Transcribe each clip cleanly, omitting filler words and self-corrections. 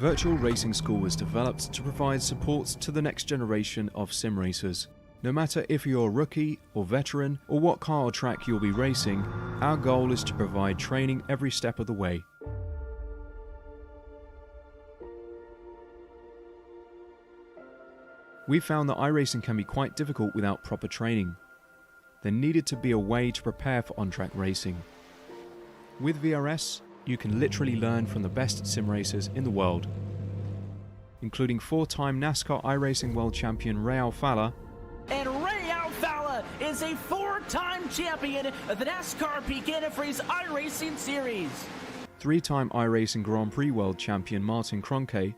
Virtual Racing School was developed to provide support to the next generation of sim racers. No matter if you're a rookie or veteran or what car or track you'll be racing, our goal is to provide training every step of the way. We found that iRacing can be quite difficult without proper training. There needed to be a way to prepare for on-track racing. With VRS, you can literally learn from the best sim racers in the world, including 4-time NASCAR iRacing World Champion Ray Alfala. And Ray Alfala is a 4-time champion of the NASCAR Pekin Freeze iRacing Series. 3-time iRacing Grand Prix World Champion Martin Kroenke.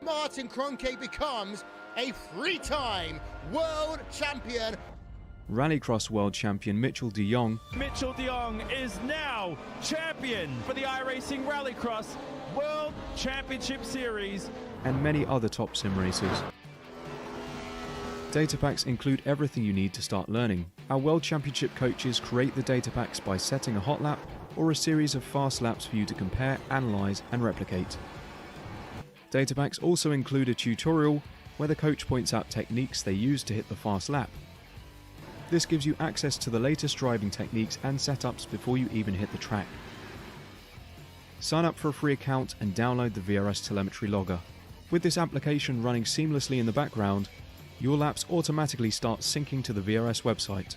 Martin Kroenke becomes a 3-time world champion. Rallycross World Champion Mitchell de Jong. Mitchell de Jong is now champion for the iRacing Rallycross World Championship Series. And many other top sim racers. Data packs include everything you need to start learning. Our World Championship coaches create the data packs by setting a hot lap or a series of fast laps for you to compare, analyze, and replicate. Data packs also include a tutorial where the coach points out techniques they use to hit the fast lap. This gives you access to the latest driving techniques and setups before you even hit the track. Sign up for a free account and download the VRS telemetry logger. With this application running seamlessly in the background, your laps automatically start syncing to the VRS website.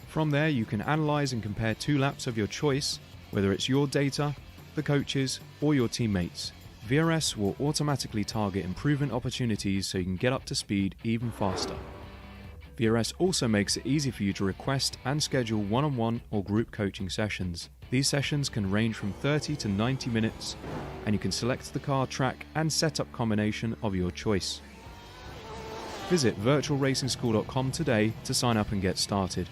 From there, you can analyze and compare 2 laps of your choice, whether it's your data, the coaches, or your teammates. VRS will automatically target improvement opportunities so you can get up to speed even faster. VRS also makes it easy for you to request and schedule one-on-one or group coaching sessions. These sessions can range from 30 to 90 minutes, and you can select the car, track, and setup combination of your choice. Visit virtualracingschool.com today to sign up and get started.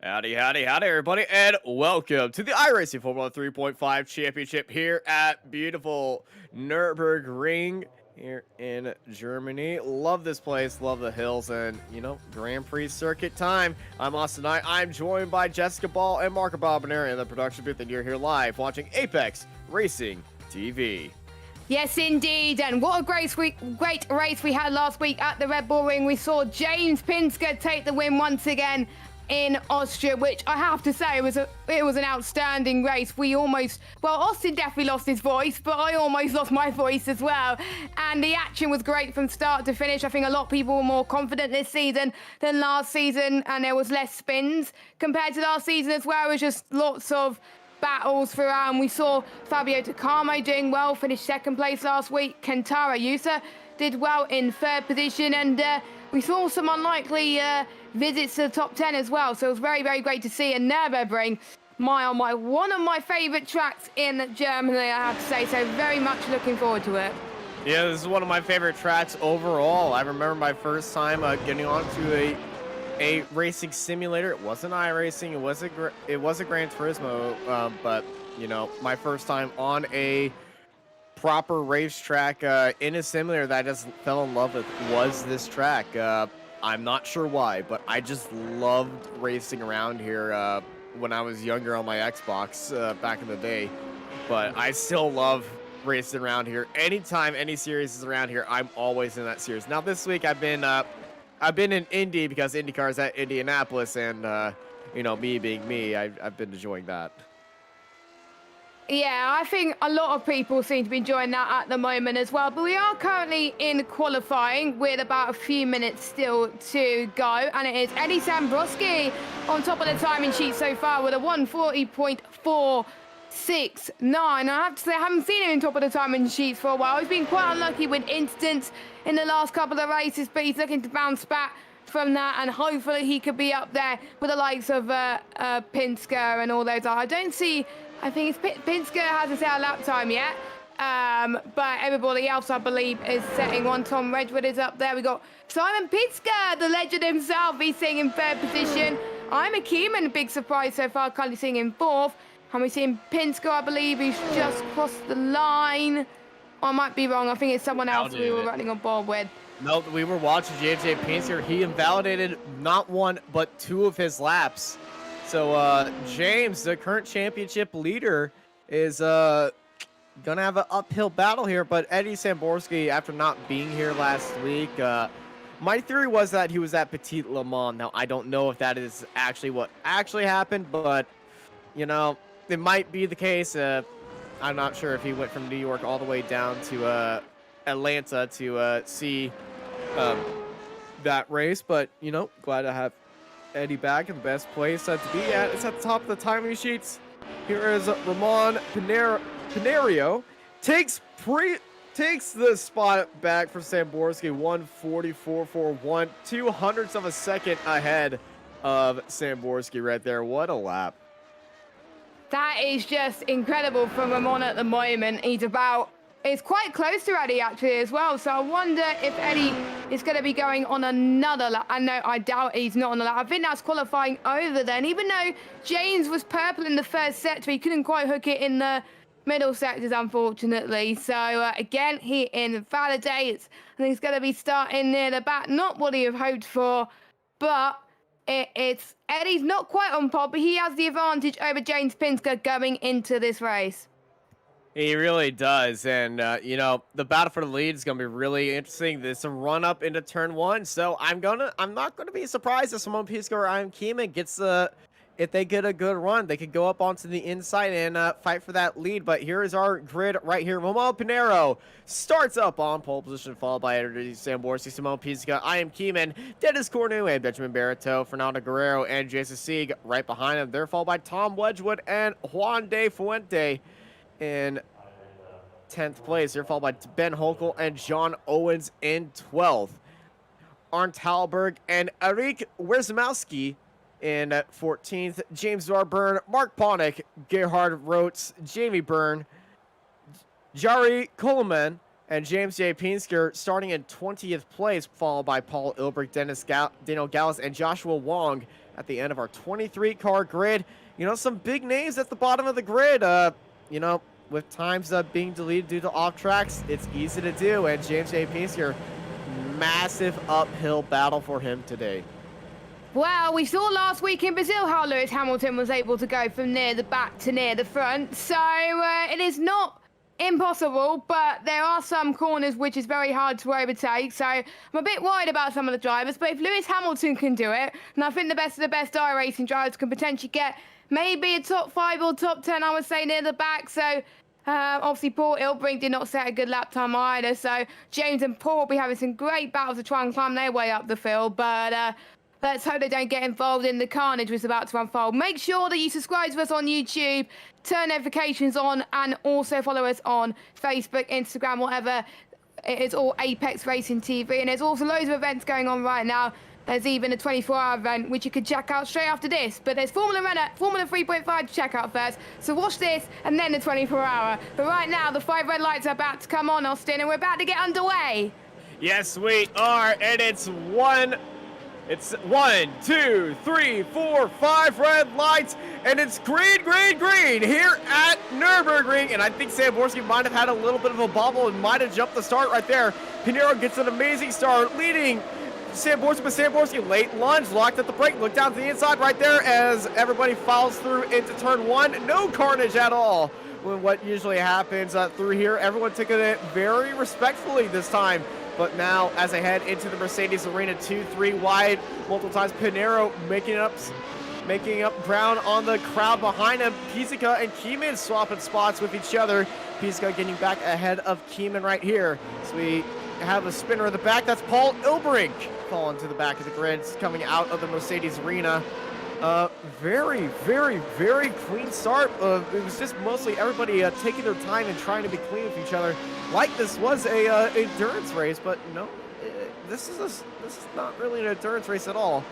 Howdy, howdy, howdy, everybody, and welcome to the iRacing Formula 3.5 Championship here at beautiful Nurburgring here in Germany. Love this place, love the hills, and, you know, Grand Prix circuit time. I'm Austin Knight. I'm joined by Jessica Ball and Marco Balbineri in the production booth, and you're here live watching Apex Racing TV. Yes, indeed, and what a great race we had last week at the Red Bull Ring. We saw James Pinsker take the win once again in Austria, which I have to say it was an outstanding race. Austin definitely lost his voice, but I almost lost my voice as well. And the action was great from start to finish. I think a lot of people were more confident this season than last season, and there was less spins compared to last season as well. It was just lots of battles throughout, and we saw Fabio Takamo doing well, finished second place last week. Kentaro Yusa did well in third position, and we saw some unlikely visits to the top 10 as well, so it was very, very great to see. And Nurburgring, one of my favourite tracks in Germany, I have to say, so very much looking forward to it. Yeah, this is one of my favorite tracks overall. I remember my first time getting onto a racing simulator. It wasn't iRacing, it was a Gran Turismo, but, you know, my first time on a proper racetrack in a simulator that I just fell in love with was this track. I'm not sure why, but I just loved racing around here when I was younger on my Xbox back in the day. But I still love racing around here. Anytime any series is around here, I'm always in that series. Now this week I've been in Indy because IndyCar is at Indianapolis, and you know, me being me, I've been enjoying that. Yeah, I think a lot of people seem to be enjoying that at the moment as well. But we are currently in qualifying with about a few minutes still to go. And it is Eddie Sambrowski on top of the timing sheet so far with a 4, 6, 9. I have to say, I haven't seen him in top of the timing sheets for a while. He's been quite unlucky with incidents in the last couple of races, but he's looking to bounce back from that, and hopefully he could be up there with the likes of Pinsker and all those. I think Pinsker hasn't set a lap time yet, but everybody else, I believe, is setting one. Tom Redwood is up there. We got Simon Pinsker, the legend himself. He's sitting in third position. I'm a Keeman, a big surprise so far, currently sitting in fourth. And we're seeing Pinsker, I believe, who's just crossed the line. I might be wrong. I think it's someone else we were running on board with. No, we were watching JJ Pinsker. He invalidated not one, but 2 of his laps. So James, the current championship leader, is gonna have an uphill battle here. But Eddie Samborski, after not being here last week, my theory was that he was at Petit Le Mans. Now, I don't know if that is actually what actually happened, but, you know, it might be the case. I'm not sure if he went from New York all the way down to Atlanta to see that race, but, you know, glad to have Eddie back in the best place to be at. It's at the top of the timing sheets. Here is Ramon Pinerio. Takes the spot back for Samborski, 1:44.41, 0.02 of a second ahead of Samborski right there. What a lap. That is just incredible from Ramon at the moment. It's quite close to Eddie actually as well. So I wonder if Eddie is going to be going on another lap. I know, I doubt he's not on a lap. I think that's qualifying over then. Even though James was purple in the first sector, he couldn't quite hook it in the middle sectors, unfortunately. So again, he invalidates. I think he's going to be starting near the back. Not what he had hoped for, but it's Eddie's not quite on pole, but he has the advantage over James Pinsker going into this race. He really does, and you know, the battle for the lead is going to be really interesting. There's a run up into turn 1, so I'm not gonna be surprised if Simon Pinsker or Ian Keeman gets if they get a good run, they could go up onto the inside and fight for that lead. But here is our grid right here. Ramon Pinero starts up on pole position, followed by Eddie Samborski, Simon Pinsker, Ian Keeman, Dennis Cornu, and Benjamin Barreto, Fernando Guerrero, and Jason Sieg right behind him. They're followed by Tom Wedgwood and Juan de Fuente in 10th place. They're followed by Ben Hokel and John Owens in 12th. Arndt Halberg and Eric Wierzmowski in 14th. James Darburn, Mark Ponick, Gerhard Rotes, Jamie Byrne, Jari Coleman, and James J. Pinsker starting in 20th place, followed by Paul Ilbrick, Daniel Gallus, and Joshua Wong at the end of our 23-car grid. You know, some big names at the bottom of the grid. You know, with times being deleted due to off tracks, it's easy to do. And James J. Pinsker, massive uphill battle for him today. Well, we saw last week in Brazil how Lewis Hamilton was able to go from near the back to near the front. So it is not impossible, but there are some corners which is very hard to overtake. So I'm a bit worried about some of the drivers. But if Lewis Hamilton can do it, and I think the best of the best iRacing drivers can potentially get maybe a top 5 or top 10, I would say, near the back. So obviously Paul Ilbrink did not set a good lap time either. So James and Paul will be having some great battles to try and climb their way up the field. But let's hope they don't get involved in the carnage which is about to unfold. Make sure that you subscribe to us on YouTube, turn notifications on, and also follow us on Facebook, Instagram, whatever. It's all Apex Racing TV. And there's also loads of events going on right now. There's even a 24-hour event, which you could check out straight after this. But there's Formula 3.5 to check out first. So watch this, and then the 24-hour. But right now, the 5 red lights are about to come on, Austin, and we're about to get underway. Yes, we are, and it's 1, 2, 3, 4, 5 red lights, and it's green, green, green here at Nurburgring. And I think Samborski might have had a little bit of a bobble and might have jumped the start right there. Pinero gets an amazing start, leading Samborski, but Samborski late lunge, locked at the brake, look down to the inside right there as everybody follows through into turn 1. No carnage at all when what usually happens through here. Everyone took it very respectfully this time. But now, as I head into the Mercedes Arena, 2-3 wide, multiple times, Pinero making up ground on the crowd behind him. Pizzica and Keeman swapping spots with each other. Pizzica getting back ahead of Keeman right here. So we have a spinner in the back. That's Paul Ilbrink falling to the back of the grid, coming out of the Mercedes Arena. Very, very, very clean start. It was just mostly everybody taking their time and trying to be clean with each other, like this was a endurance race. But no, this is not really an endurance race at all.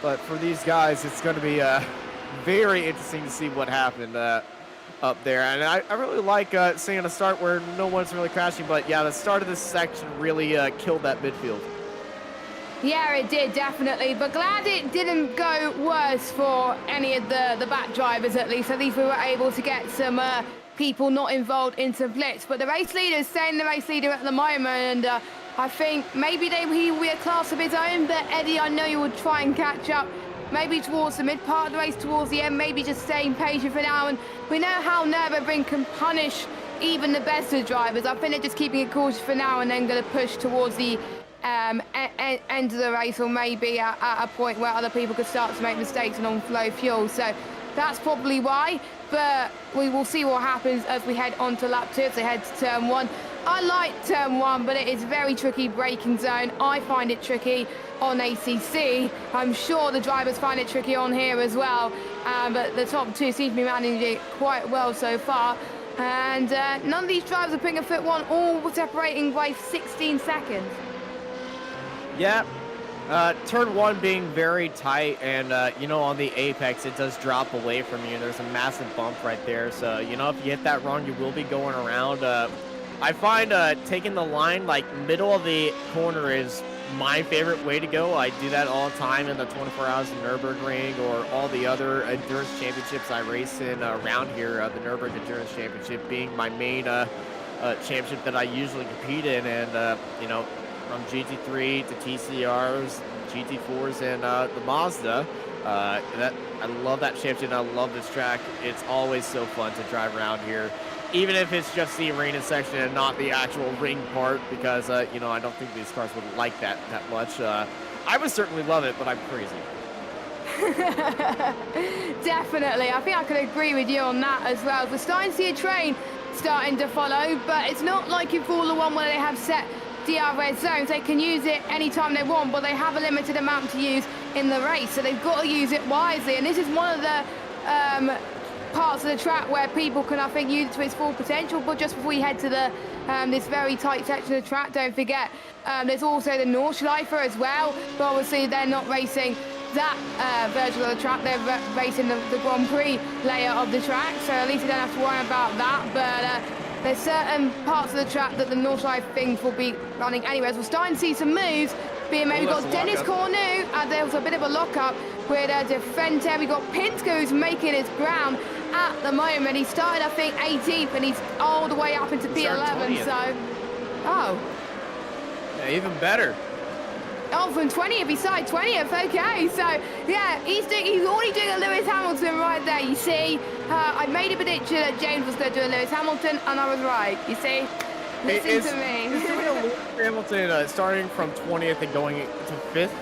But for these guys, it's going to be very interesting to see what happened up there. And I really like seeing a start where no one's really crashing. But yeah, the start of this section really killed that midfield. Yeah, it did, definitely. But glad it didn't go worse for any of the back drivers, at least. At least we were able to get some people not involved into blitz. But the race leader is staying the race leader at the moment. And I think maybe he will be a class of his own. But Eddie, I know you will try and catch up. Maybe towards the mid part of the race, towards the end. Maybe just staying patient for now. And we know how Nurburgring can punish even the best of drivers. I think they're just keeping it cautious for now and then going to push towards the end of the race, or maybe at a point where other people could start to make mistakes and on-flow fuel. So that's probably why, but we will see what happens as we head on to lap 2, as they head to turn 1. I like turn 1, but it is very tricky braking zone. I find it tricky on ACC. I'm sure the drivers find it tricky on here as well, but the top 2 seem to be managing it quite well so far. And none of these drivers are putting a foot one, all separating by 16 seconds. Yeah, turn 1 being very tight, and you know, on the apex it does drop away from you. There's a massive bump right there, so you know, if you hit that wrong, you will be going around. I find taking the line like middle of the corner is my favorite way to go. I do that all the time in the 24 Hours of Nurburgring or all the other endurance championships I race in around here. The Nürburgring Endurance Championship being my main championship that I usually compete in, and you know, from GT3 to TCRs, GT4s, and the Mazda. I love that championship. I love this track. It's always so fun to drive around here, even if it's just the arena section and not the actual ring part, because you know, I don't think these cars would like that much. I would certainly love it, but I'm crazy. Definitely, I think I could agree with you on that as well. We're starting to see a train starting to follow, but it's not like in Formula 1 where they have set DRS zones. They can use it anytime they want, but they have a limited amount to use in the race, so they've got to use it wisely. And this is one of the parts of the track where people can, I think, use it to its full potential. But just before we head to the this very tight section of the track, don't forget there's also the Nordschleife as well, but obviously they're not racing that version of the track. They're racing the Grand Prix layer of the track, so at least you don't have to worry about that. But there's certain parts of the track that the Nordschleife things will be running anyways. We're starting to see some moves being made. We've got Dennis Cornu, and there was a bit of a lockup with Defente. We've got Pinsker, who's making his ground at the moment. He started, I think, 18th, and he's all the way up into P11, so... Oh. Yeah, even better. Oh, from 20th, he started 20th, okay. So, yeah, he's already doing a Lewis Hamilton right there, you see. I made a prediction that James was going to do a Lewis Hamilton, and I was right, you see. Listen to me. Is doing a Lewis Hamilton starting from 20th and going to 5th?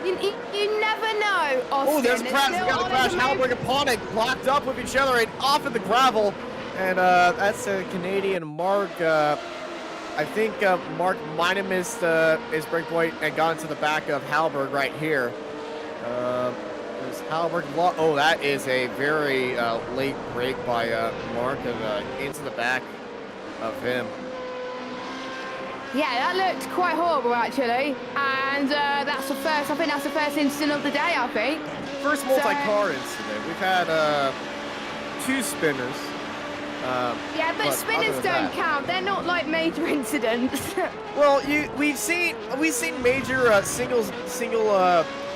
You never know, Austin. Oh, there's a crash. We got a crash. Halberg and Ponick locked up with each other and off in the gravel. And that's a Canadian Mark. I think Mark might have missed his breakpoint and got into the back of Halberg right here. There's Halberg. Oh, that is a very late break by Mark and into the back of him. Yeah, that looked quite horrible actually, and that's the first. I think that's the first incident of the day. I think. First multi-car incident. We've had 2 spinners. Yeah, but spinners don't count. They're not like major incidents. Well, we've seen major single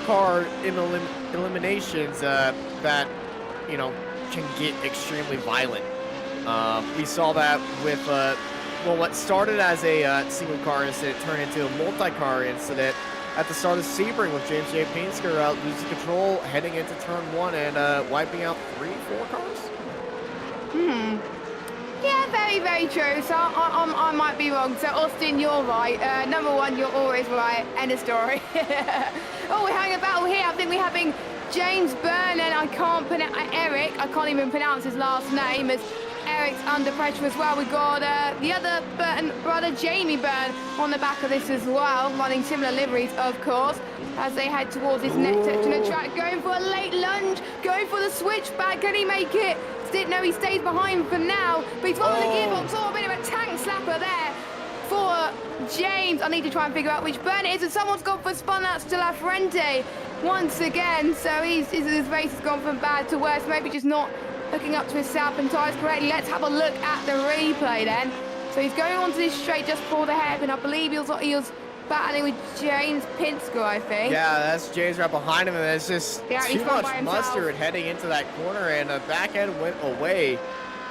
car eliminations that you know can get extremely violent. We saw that with what started as a single car incident turned into a multi-car incident at the start of Sebring with James J. Pinsker losing control heading into turn 1 and wiping out 3-4 cars. Yeah, very, very true. So I might be wrong. So Austin, you're right. Number 1, you're always right. End of story. Oh, we're having a battle here. I think we're having James Byrne and I can't pronounce Eric. I can't even pronounce his last name. As Eric's under pressure as well. We've got the other Burton brother, Jamie Burton, on the back of this as well, running similar liveries, of course, as they head towards this next section of track, going for a late lunge, going for the switchback. Can he make it? Didn't know he stayed behind for now, but he's following the gearbox. Oh, a bit of a tank slapper there for James. I need to try and figure out which Burn it is, and someone's gone for spun out to La Fuente once again. So his race has gone from bad to worse, maybe just not hooking up to his south and tyres correctly. Let's have a look at the replay then. So he's going onto this straight just before the hairpin. I believe he was battling with James Pinsker, I think. Yeah, that's James right behind him, and it's just too much mustard heading into that corner, and the back end went away.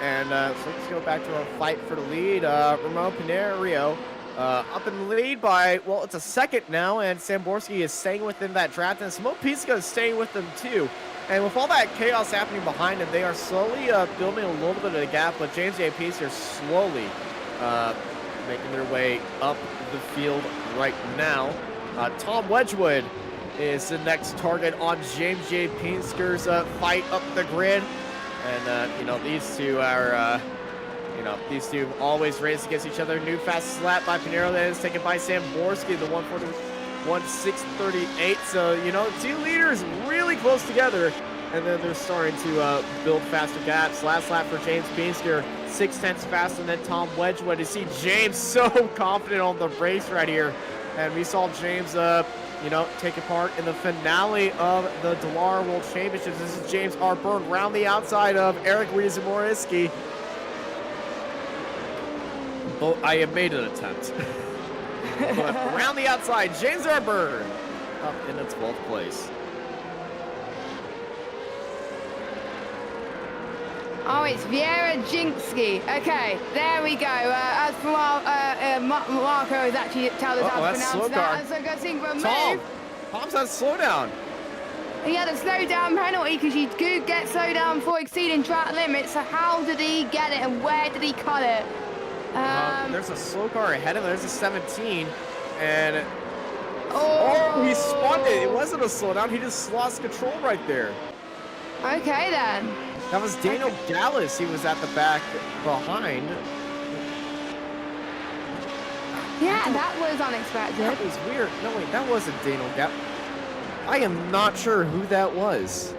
And so let's go back to our fight for the lead. Ramon Pinerio up in the lead by, well, it's a second now, and Samborski is staying within that draft, and Simone Pinsker is staying with them too. And with all that chaos happening behind him, they are slowly building a little bit of a gap, but James J. Pinsker slowly making their way up the field right now. Tom Wedgwood is the next target on James J. Pinsker's fight up the grid. And, you know, these two are, these two always race against each other. New fast slap by Pinero that is taken by Sam Borski, the 1:6:38. So, you know, two leaders really close together. And then they're starting to build faster gaps. Last lap for James Pinsker, 0.6 faster than Tom Wedgwood. You see James so confident on the race right here. And we saw James, taking part in the finale of the Delar World Championships. This is James R. Byrne round the outside of Eric Wiesmoriski. Oh, I have made an attempt. But around the outside, James R. Byrne up in the 12th place. Oh, it's Vieira Jinksky. Okay, there we go. As for Marco is actually telling us how to pronounce that. So go sing for a move. Tom's had a slowdown. He had a slowdown penalty because you do get slowdown for exceeding track limits. So how did he get it and where did he cut it? There's a slow car ahead of him. There's a 17. And he spun it. It wasn't a slowdown. He just lost control right there. Okay, then. That was Daniel Gallus. He was at the back behind. Yeah, that was unexpected. That was weird. No, wait, that wasn't Daniel Gallus. I am not sure who that was.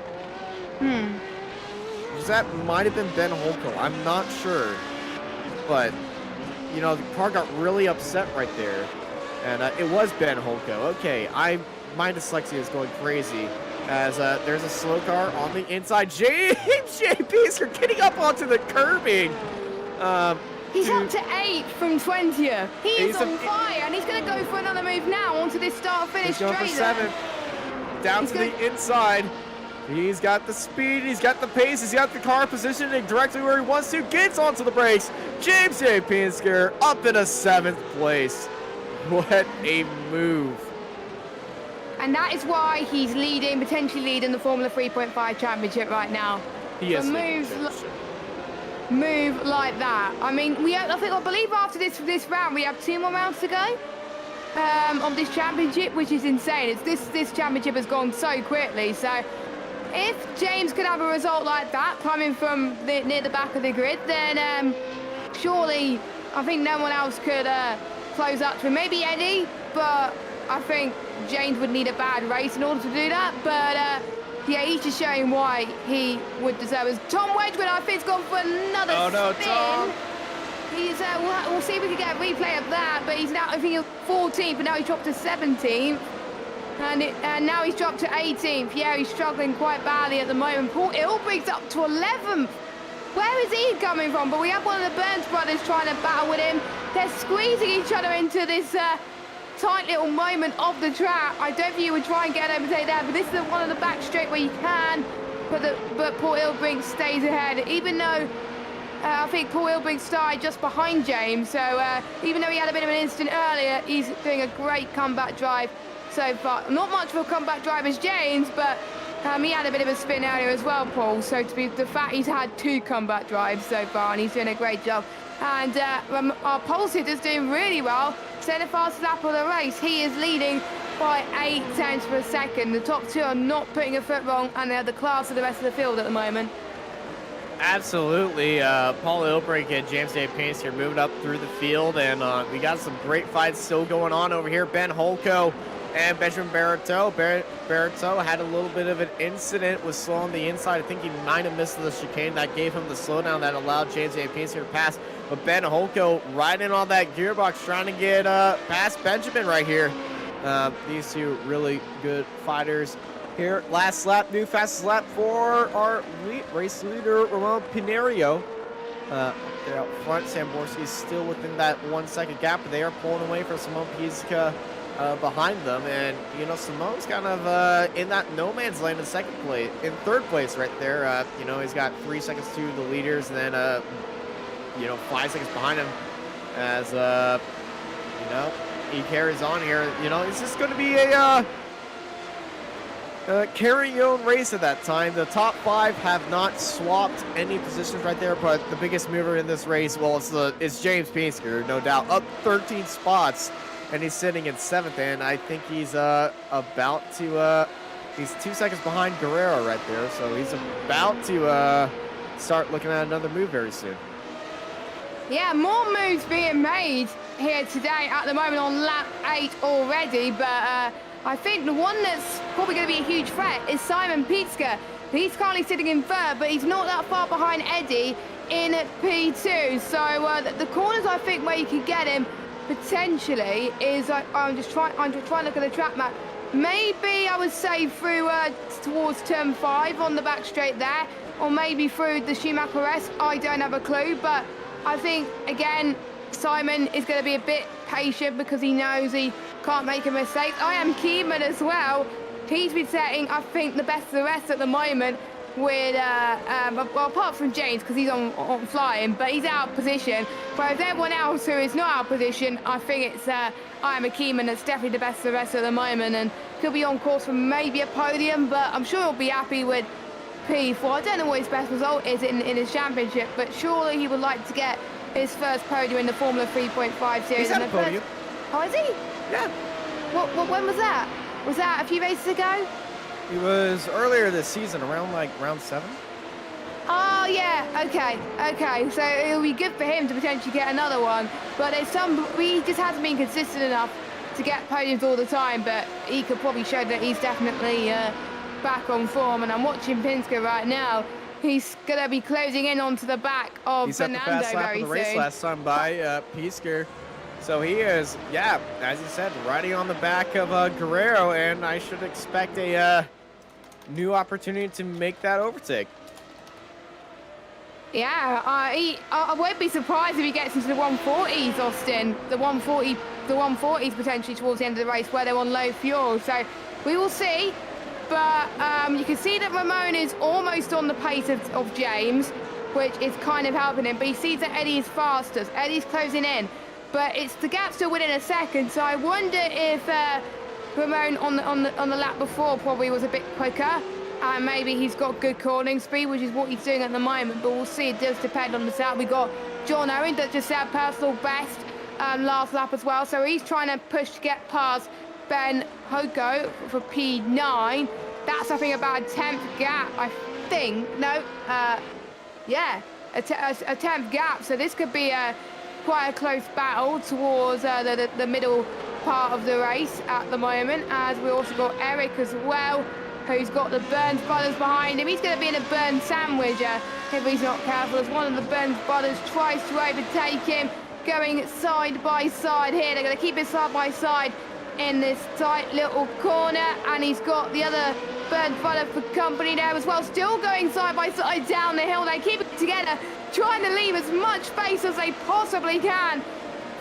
That might have been Ben Holko. I'm not sure. But, you know, the car got really upset right there. And it was Ben Holko. Okay, my dyslexia is going crazy. As there's a slow car on the inside. James J. Pinsker getting up onto the curbing. He's up to 8 from 20th. He is on fire, and he's going to go for another move now onto this start-finish straight. He's going for 7. Down to the inside. He's got the speed, he's got the pace, he's got the car positioning directly where he wants to. Gets onto the brakes. James J. Pinsker up in a 7th place. What a move. And that is why he's potentially leading the Formula 3.5 Championship right now. He is move like that. I mean, I believe after this round we have 2 more rounds to go of this championship, which is insane. This championship has gone so quickly. So if James could have a result like that coming from near the back of the grid, then surely I think no one else could close up to him. Maybe Eddie, but I think James would need a bad race in order to do that. But yeah, he's just showing why he would deserve it. Tom Wedgwood, I think, has gone for another spin. Tom. He's we'll see if we can get a replay of that. But he's now, I think, he's 14th, but now he's dropped to 17th. And now he's dropped to 18th. Yeah, he's struggling quite badly at the moment. Paul Ilbricht's up to 11th. Where is he coming from? But we have one of the Burns brothers trying to battle with him. They're squeezing each other into this tight little moment of the track. I don't think you would try and get an overtake there, but this is one of the back straight where you can. But Paul Ilbricht stays ahead, even though I think Paul Ilbricht started just behind James. So even though he had a bit of an incident earlier, he's doing a great comeback drive so far. Not much of a comeback drive as James, but he had a bit of a spin earlier as well, Paul. So to be the fact he's had 2 comeback drives so far, and he's doing a great job. And our pole sitter's doing really well. Setting the fastest lap of the race. He is leading by 0.8 per second. The top 2 are not putting a foot wrong, and they're the class of the rest of the field at the moment. Absolutely. Paul Ilbrink and James A. Pinsker moving up through the field, and we got some great fights still going on over here. Ben Holko and Benjamin Barreto. Barreto had a little bit of an incident, was slow on the inside. I think he might have missed the chicane. That gave him the slowdown that allowed James A. Pinsker to pass. But Ben Holko riding on that gearbox, trying to get past Benjamin right here. These two really good fighters here. Last lap, new fastest lap for our race leader, Ramon Pinerio. They're out front. Samborski is still within that 1 second gap, but they are pulling away from Simone Pizka behind them. And, you know, Simone's kind of in that no man's land in third place right there. You know, he's got 3 seconds to the leaders, and then, you know, 5 seconds behind him as, you know, he carries on here. You know, it's just going to be a carry your own race at that time. The top 5 have not swapped any positions right there, but the biggest mover in this race, well, it's James Pinsker, no doubt, up 13 spots, and he's sitting in 7th, and I think he's about to he's 2 seconds behind Guerrero right there, so he's about to start looking at another move very soon. Yeah, more moves being made here today at the moment on lap 8 already, but I think the one that's probably going to be a huge threat is Simon Pinsker. He's currently sitting in 3rd, but he's not that far behind Eddie in P2. So the corners I think where you could get him potentially is I'm just trying to look at the track map. Maybe I would say through towards turn 5 on the back straight there, or maybe through the Schumacher S. I don't have a clue, but I think again Simon is going to be a bit patient because he knows he can't make a mistake. I am Keeman as well. He's been setting, I think, the best of the rest at the moment with, well, apart from James because he's on flying, but he's out of position. But with everyone else who is not out of position, I think it's I am a Keeman that's definitely the best of the rest at the moment and could be on course for maybe a podium, but I'm sure he'll be happy with P4. I don't know what his best result is in his championship, but surely he would like to get his first podium in the Formula 3.5 series. He's had a podium. Oh, is he? Yeah. When was that? Was that a few races ago? He was earlier this season, around like round 7. Oh, yeah. Okay. So it'll be good for him to potentially get another one. But he just hasn't been consistent enough to get podiums all the time. But he could probably show that he's definitely back on form. And I'm watching Pinsker right now. He's going to be closing in onto the back of Fernando very soon. He set the fast lap of the race last time by Pinsker. So he is, yeah, as you said, riding on the back of Guerrero, and I should expect a new opportunity to make that overtake. Yeah, I won't be surprised if he gets into the 140s, Austin. The 140s potentially towards the end of the race where they're on low fuel. So we will see. But you can see that Ramon is almost on the pace of James, which is kind of helping him. But he sees that Eddie is faster. Eddie's closing in. But it's the gap still within a second. So I wonder if Ramon on the lap before probably was a bit quicker. And maybe he's got good cornering speed, which is what he's doing at the moment. But we'll see. It does depend on the setup. We got John Owen that just set personal best last lap as well. So he's trying to push to get past Ben Hoko for P9. That's, I think, about a 10th gap, I think. No, yeah, a 10th gap. So this could be quite a close battle towards the middle part of the race at the moment, as we also got Eric as well, who's got the Burns brothers behind him. He's going to be in a Burns sandwich if he's not careful, as one of the Burns brothers tries to overtake him, going side by side here. They're going to keep it side by side in this tight little corner, and he's got the other Burns brother for company there as well, still going side by side down the hill. They keep it together, trying to leave as much space as they possibly can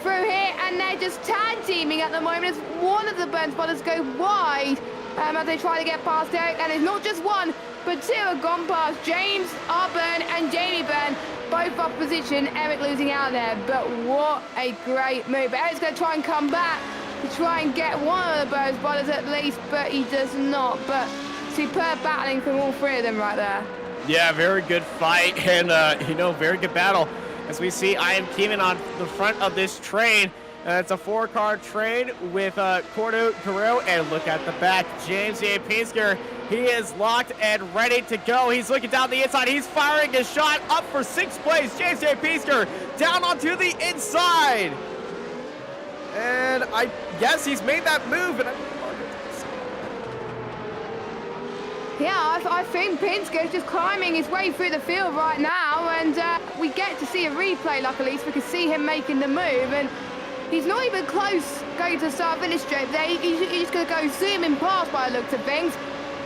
through here, and they're just tag teaming at the moment as one of the Burns brothers go wide as they try to get past Eric, and it's not just one but 2 have gone past. James R. Byrne and Jamie Byrne both off position. Eric losing out there, but what a great move. But Eric's going to try and come back to try and get one of the Burns brothers at least, but he does not. But superb battling from all 3 of them right there. Yeah, very good fight, and you know, very good battle. As we see, I am Keeman on the front of this train. It's a 4-car train with Cordo Guerrero, and look at the back. James A. Pinsker He is locked and ready to go. He's looking down the inside. He's firing a shot up for 6th place. James J. Pinsker down onto the inside. And I guess he's made that move. And Yeah, I think Pinsker is just climbing his way through the field right now, and we get to see a replay, luckily, so we can see him making the move, and he's not even close going to the start-finish strip. He's going to go zooming past by the looks of things.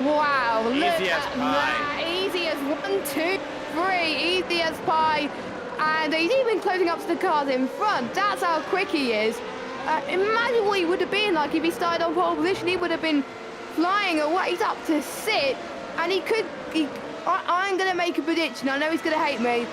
Wow, look at that. Easy as 1, 2, 3, easy as pie. And he's even closing up to the cars in front. That's how quick he is. Imagine what he would have been like if he started on pole position. He would have been flying away. He's up to 6, and I'm going to make a prediction. I know he's going to hate me.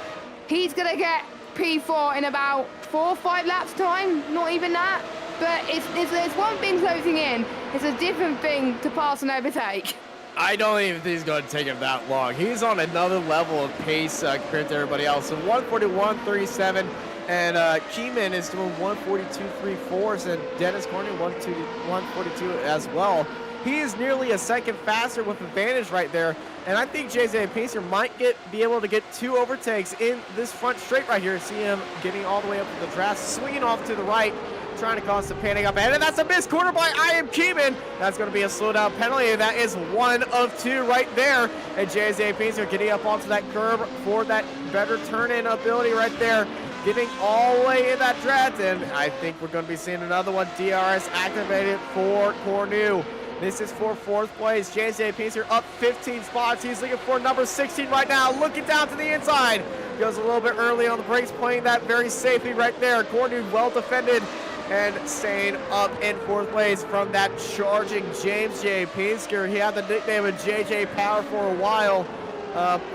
He's going to get P4 in about 4 or 5 laps time, not even that. But there's one thing closing in. It's a different thing to pass and overtake. I don't even think he's going to take him that long. He's on another level of pace compared to everybody else. So 141.37, and Keyman is doing 142.34, and Dennis Corney 142 as well. He is nearly a second faster with advantage right there, and I think JJ Pinsker might be able to get 2 overtakes in this front straight right here. See him getting all the way up to the draft, swinging off to the right, trying to cause some panic up ahead, and that's a missed corner by I.M. Keyman. That's going to be a slowdown penalty, and that is 1 of 2 right there. And JJ Pinsker getting up onto that curb for that better turn-in ability right there, getting all the way in that draft, and I think we're going to be seeing another one. DRS activated for Cornu. This is for 4th place. James J. Pinsker up 15 spots. He's looking for number 16 right now, looking down to the inside. Goes a little bit early on the brakes, playing that very safely right there. Cornu well defended and staying up in 4th place from that charging James J. Pinsker. He had the nickname of JJ Power for a while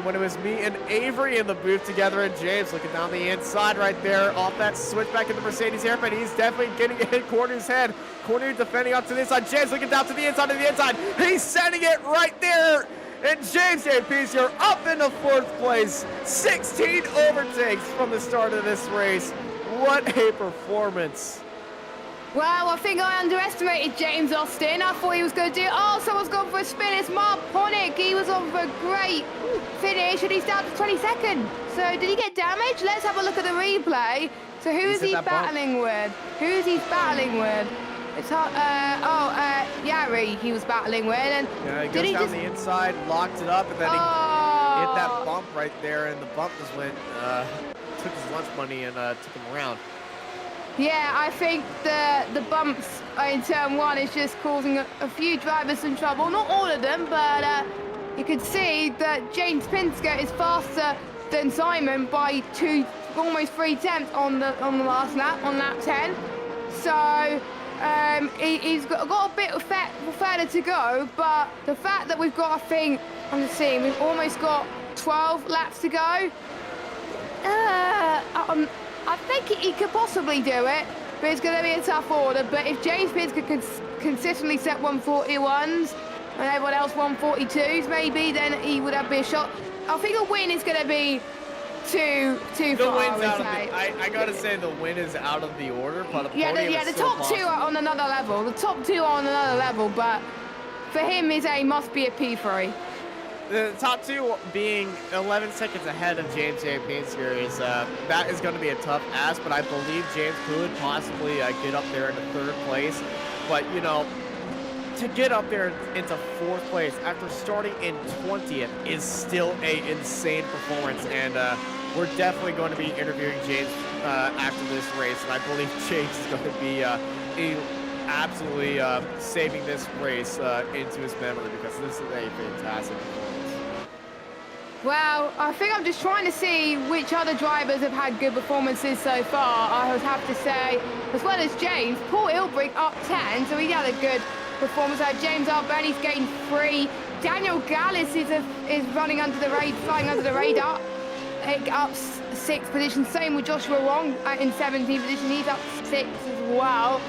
when it was me and Avery in the booth together, and James looking down the inside right there off that switchback in the Mercedes hairpin. He's definitely getting it in Cornu's head. Cornu defending up to the inside. James looking down to the inside of the inside. He's sending it right there. And James J. Pinsker up into 4th place. 16 overtakes from the start of this race. What a performance. Well, I think I underestimated James Austin. I thought he was going to do... Oh, someone's gone for a spin. It's Mark Ponick. He was on for a great finish, and he's down to 22nd. So, did he get damaged? Let's have a look at the replay. So, who is he battling with? Who is he battling with? It's Yari he was battling with. And yeah, he goes down the inside, locked it up, and then he hit that bump right there, and the bump just went... took his lunch money and took him around. Yeah, I think the bumps in turn 1 is just causing a few drivers some trouble. Not all of them, but you can see that James Pinsker is faster than Simon by almost 3 tenths on the last lap, on lap 10. So he's got a bit further to go, but the fact that we've got, I think, on the scene, we've almost got 12 laps to go. I think he could possibly do it, but it's going to be a tough order. But if James Pinsker can consistently set 141s and everyone else 142s maybe, then he would have a shot. I think a win is going to be too far. I got to say the win is out of the order, but the top 2 are on another level. The top 2 are on another level, but for him, his aim must be a P3. The top 2 being 11 seconds ahead of James J. Pinsker is that is going to be a tough ask, but I believe James could possibly get up there into 3rd place. But you know, to get up there into 4th place after starting in 20th is still a insane performance, and we're definitely going to be interviewing James after this race, and I believe James is going to be absolutely saving this race into his memory, because this is a fantastic performance. Well, I think I'm just trying to see which other drivers have had good performances so far. I would have to say, as well as James, Paul Ilbrick up 10, so he had a good performance. James Arbeny's getting 3. Daniel Gallis is running under the radar, flying under the radar, up 6th position. Same with Joshua Wong in 17th position. He's up 6 as well.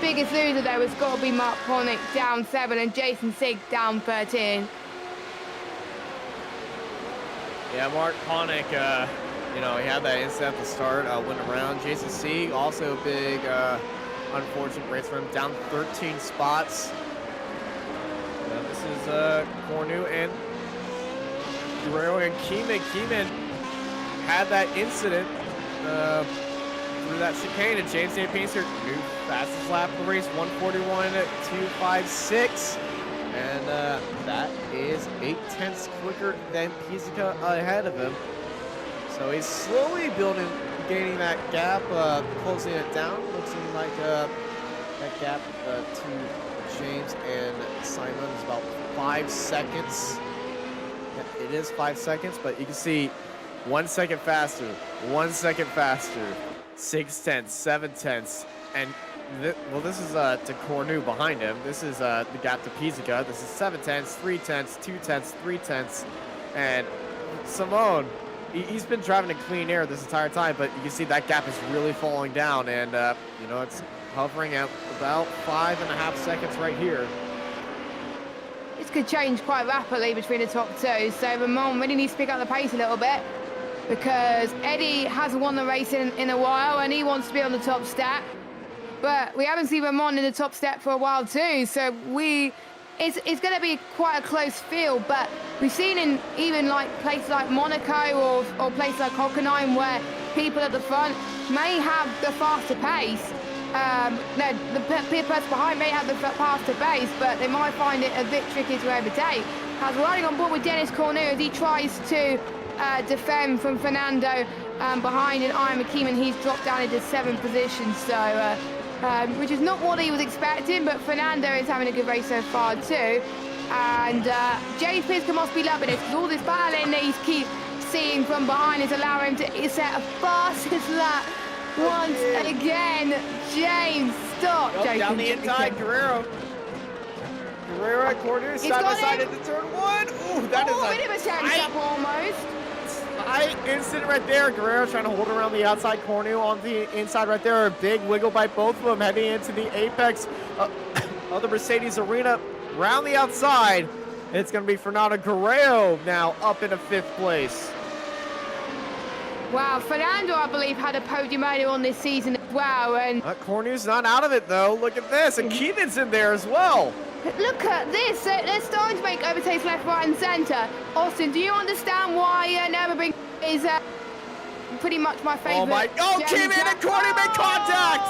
Biggest loser though has got to be Mark Ponick down 7 and Jason Sigg down 13. Yeah, Mark Ponick, you know, he had that incident at the start, went around. Jason Sigg, also a big, unfortunate race for him, down 13 spots. This is Cornu and Guerrero and Keeman. Keeman had that incident through that chicane, and James St. Pinsker, new fastest lap of the race, 141.256. And that is 8/10 quicker than Pizzica ahead of him. So he's slowly gaining that gap, closing it down. Looks like that gap to James and Simon is about 5 seconds. Yeah, it is 5 seconds, but you can see 1 second faster, 1 second faster, 6/10, 7/10, and this is to Cornu behind him. This is the gap to Pizzica. This is 7/10, 3/10, 2/10, 3/10, and Simone, he's been driving in clean air this entire time, but you can see that gap is really falling down, and you know, it's hovering at about 5.5 seconds right here. This could change quite rapidly between the top two, so Ramon really needs to pick up the pace a little bit, because Eddie hasn't won the race in a while, and he wants to be on the top step. But we haven't seen Ramon in the top step for a while too, so it's going to be quite a close field. But we've seen in even like places like Monaco or places like Hockenheim where people at the front may have the faster pace. No, the person behind may have the faster pace, but they might find it a bit tricky to overtake. As we're riding on board with Dennis Cornu as he tries to defend from Fernando behind, and Iron McKeeman, he's dropped down into 7th position, so which is not what he was expecting, but Fernando is having a good race so far too. And James Pinsker must be loving it, because all this battling that he's keep seeing from behind is allowing him to set a fastest lap once again. James, stop. Down the inside, Guerrero at Cornu, side by side into turn 1. Ooh, that is a bit of a chance up almost. Instant right there. Guerrero trying to hold around the outside, Cornu on the inside right there. A big wiggle by both of them heading into the apex of the Mercedes arena. Around the outside, it's going to be Fernando Guerrero now up into 5th place. Wow, Fernando, I believe, had a podium earlier on this season as well. And Cornu's not out of it, though. Look at this. And Keeman's in there as well. Look at this. They're starting to make overtakes left, right, and centre. Austin, do you understand why Nurburgring is pretty much my favourite? Oh, my. Oh, Keeman and Cornu make contact.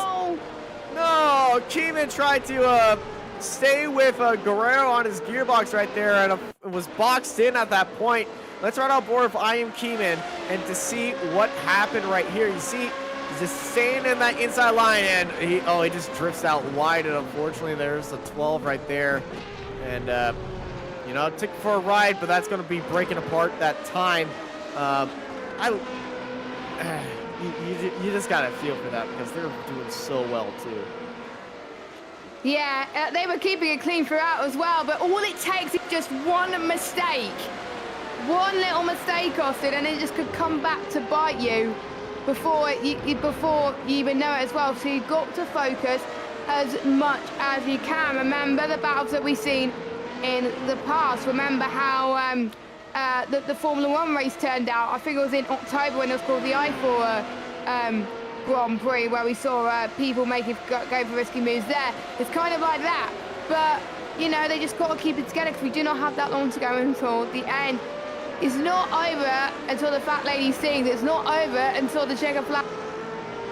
No, Keeman tried to stay with Guerrero on his gearbox right there, and was boxed in at that point. Let's ride on board with I Am Keeman and to see what happened right here. You see, he's just staying in that inside line, and he just drifts out wide, and unfortunately there's the 12 right there. And you know, took for a ride, but that's going to be breaking apart that time. You just got to feel for that, because they're doing so well too. Yeah, they were keeping it clean throughout as well, but all it takes is just one mistake. One little mistake, Austin, and it just could come back to bite you before you even know it as well. So you've got to focus as much as you can. Remember the battles that we've seen in the past. Remember how the Formula 1 race turned out. I think it was in October when it was called the I4 Grand Prix, where we saw people go for risky moves there. It's kind of like that. But, you know, they just got to keep it together, because we do not have that long to go until the end. It's not over until the fat lady sings. It's not over until the checker flag.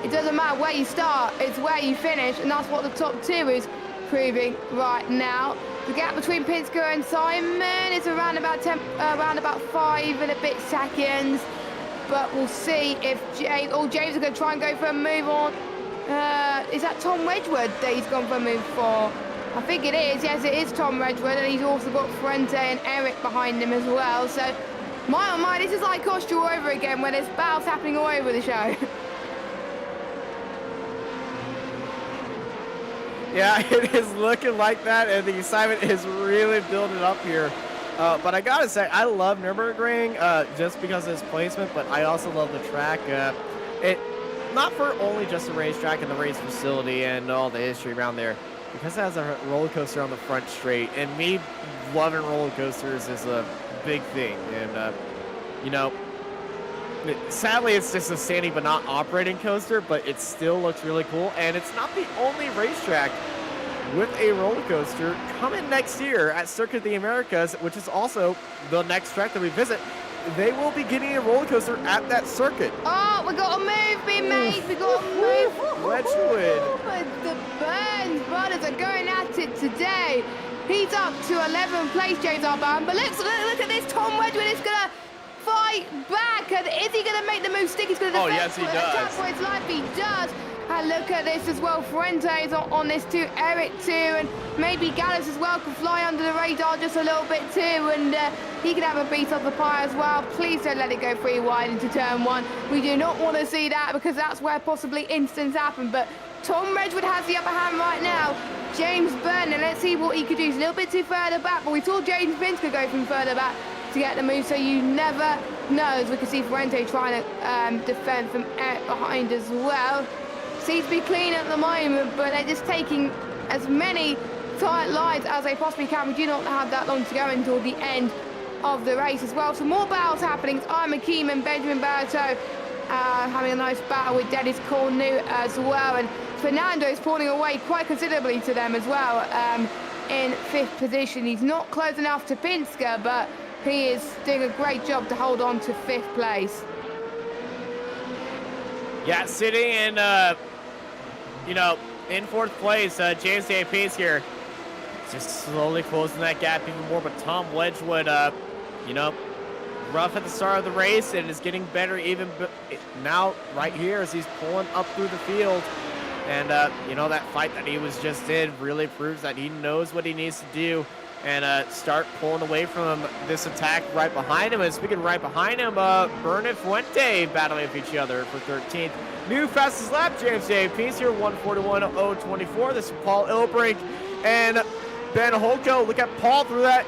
It doesn't matter where you start, it's where you finish, and that's what the top two is proving right now. The gap between Pinsker and Simon is around about 5 and a bit seconds. But we'll see if James is going to try and go for a move on. Is that Tom Wedgwood that he's gone for a move for? I think it is. Yes, it is Tom Wedgwood, and he's also got Fuente and Eric behind him as well. So, my oh my, this is like Austria all over again, where there's battles happening all over the show. Yeah, it is looking like that, and the excitement is really building up here. But I gotta say, I love Nurburgring just because of its placement, but I also love the track. Not for only just the racetrack and the race facility and all the history around there, because it has a roller coaster on the front straight, and me loving roller coasters is a big thing. And you know, sadly it's just a standing but not operating coaster, but it still looks really cool. And it's not the only racetrack with a roller coaster coming next year at Circuit of the Americas, which is also the next track that we visit. They will be getting a roller coaster at that circuit. Oh, we got a move being made. We got a move. Wedgwood. The Burns brothers are going at it today. He's up to 11th place, James Arban. But look at this. Tom Wedgwood is going to fight back. And is he going to make the move stick? He's going to yes, he does. For his life. He does. And look at this as well. Fuente's on this too. Eric too. And maybe Gallus as well can fly under the radar just a little bit too. And he can have a beat of the pie as well. Please don't let it go 3 wide into turn 1. We do not want to see that because that's where possibly instants happen. But Tom Wedgwood has the upper hand right now. James Byrne, and let's see what he could do. He's a little bit too further back, but we saw James Pinsker go from further back to get the move, so you never know. As we can see Fuente trying to defend from behind as well. Seems to be clean at the moment, but they're just taking as many tight lines as they possibly can. We do not have that long to go until the end of the race as well. So more battles happening. I'm Akeem and Benjamin Barreto having a nice battle with Dennis Cornu as well. And Fernando is pulling away quite considerably to them as well in 5th position. He's not close enough to Pinsker, but he is doing a great job to hold on to 5th place. Yeah, sitting in, in 4th place, James J. Pinsker just slowly closing that gap even more. But Tom Wedgwood, rough at the start of the race and is getting better even now right here as he's pulling up through the field. And, that fight that he was just in really proves that he knows what he needs to do and start pulling away from this attack right behind him. And speaking right behind him, Byrne and Fuente battling with each other for 13th. New fastest lap, James J. Pinsker, 141.024. This is Paul Ilbrink and Ben Holko. Look at Paul through that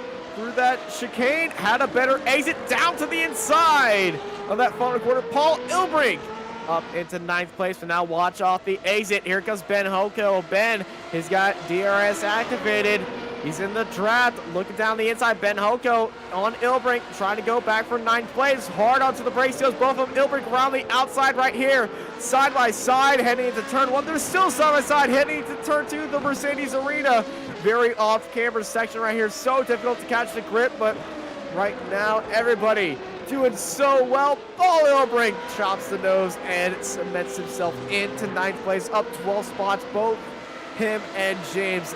chicane, had a better exit down to the inside of that final quarter. Paul Ilbrink up into 9th place, but now watch off the exit. Here comes Ben Holko. Ben has got DRS activated. He's in the draft, looking down the inside. Ben Holko on Ilbrink, trying to go back for 9th place. Hard onto the brake seals, both of them. Ilbrink around the outside right here, side by side, heading into turn 1. They're still side by side, heading into turn 2, the Mercedes Arena. Very off-camera section right here. So difficult to catch the grip, but right now, everybody doing so well. Paul Ilbrink chops the nose and cements himself into 9th place, up 12 spots. Both him and James,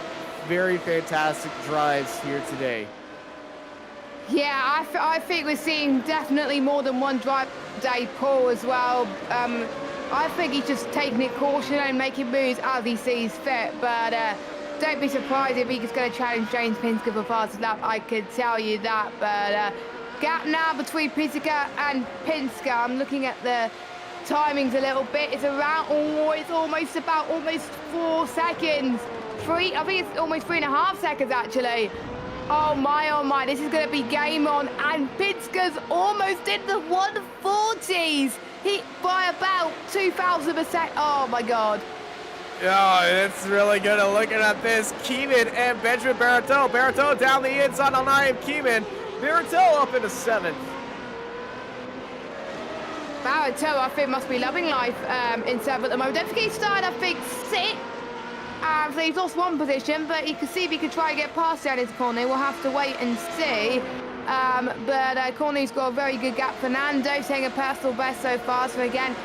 very fantastic drives here today. Yeah, I think we're seeing definitely more than one drive day Paul as well. I think he's just taking it caution and making moves as he sees fit, but don't be surprised if he's going to challenge James Pinsker for fastest lap. I could tell you that, but gap now between Pinsker and Pinsker. I'm looking at the timings a little bit. It's around, it's almost 4 seconds. I think it's almost 3.5 seconds actually. Oh my, this is going to be game on. And Pinsker's almost in the 140s. Hit by about 2,000%. Oh my God. Oh, it's really good looking at this. Keeman and Benjamin Barreto. Barreto down the inside on I am Keeman. Barreto up into 7th. Barreto, I think, must be loving life in 7th at the moment. Don't forget he started, I think, 6th. So he's lost 1 position, but you can see if he could try and get past Dennis Cornu. We'll have to wait and see. But Cornu's got a very good gap. Fernando saying a personal best so far. So again,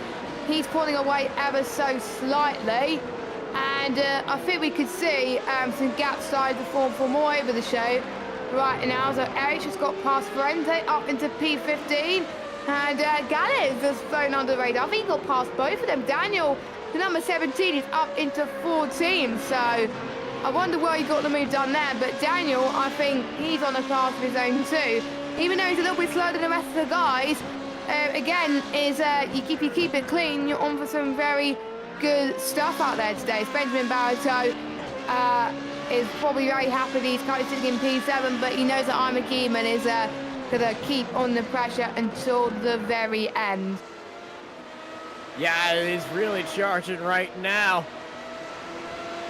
he's pulling away ever so slightly. And I think we could see some gap size to form for more over the show right now. So Eric's just got past Fuente up into P15. And Gallus has flown under the radar. I think he got past both of them. Daniel, the number 17, is up into 14. So I wonder where he got the move done there. But Daniel, I think he's on a class of his own too. Even though he's a little bit slower than the rest of the guys, again, is you keep it clean, you're on for some very good stuff out there today. It's Benjamin Barreto is probably very happy he's kind of sitting in P7, but he knows that I'm a key and is going to keep on the pressure until the very end. Yeah, he's really charging right now.